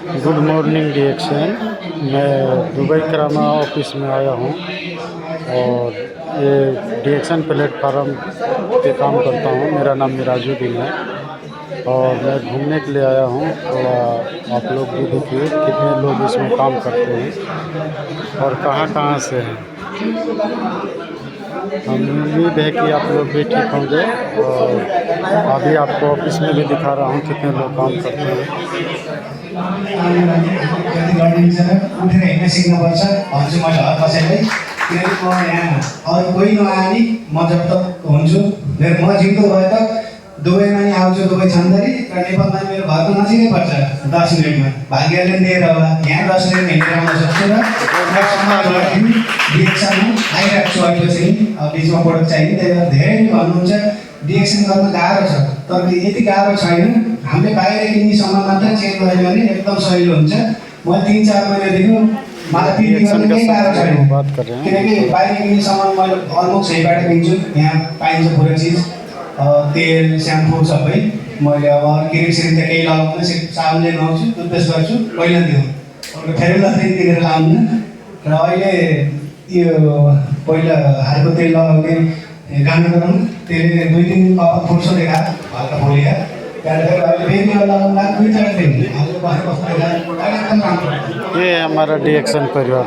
Good morning डिएक्शन। मैं Dubai करामा office में आया हूँ और ये डिएक्शन प्लेटफार्म पे काम करता हूँ। मेरा नाम मिराजुद्दीन है और मैं घूमने के लिए आया हूँ। थोड़ा आप लोग भी देखिए कितने लोग इसमें काम करते हैं और कहाँ कहाँ से हैं। हम उम्मीद है कि आप लोग भी ठीक होंगे और अभी आपको ऑफिस में भी दिखा रहा हूँ कितने लोग काम करते हैं। उठेर हिँड्न सिक्नुपर्छ भन्छु मैले हर कसैलाई। किनकि म यहाँ अरू कोही नआए नि म जब तक हुन्छु मेरो म जिउँदो भए त दुबईमा नि आउँछु दुबई छन्दरी र नेपालमा मेरो घरको नजिकै पर्छ 10 मिनटमा। भाग्यले दिएर होला यहाँ 10 मिनट हिँडेर आउन सक्छु र डिएक्सनमा आइरहेको छु अहिलेपछि बिचमा पढक चाहिने। त्यही भएर धेरै भन्नुहुन्छ डिएक्सन गर्न गाह्रो छ, तर यति गाह्रो छैन। हामीले बाहिर किन्ने सामान मात्र चेक गऱ्यो भने एकदम सजिलो हुन्छ। म 3-4 महिनादेखि मलाई पिपी गर्न केही गाह्रो छैन, किनकि बाहिर किन्ने सामान मैले अलमोस्ट यहीँबाट किन्छु। यहाँ पाइन्छ पुरै चिज, तेल स्याम्पू सबै। मैले अब क्रिम त केही लगाउँदैन, साबुनले नुहाउँछु, टुथपेस्ट गर्छु, पहिला दिउँ अर्को फेरि लत्रै किनेर लाउनु। र अहिले यो पहिला हालको तेल लगाउने गाना गरौँ, त्यसले 2-3 दिन कपाल फुट्छ देखा हल्का फुलेर। त्यहाँदेखि अहिले फेरि लगाउनु लाग्छ, दुई चार दिन हालको बाहिर बस्दा एकदम राम्रो। ये हमारा डिएक्शन परिवार।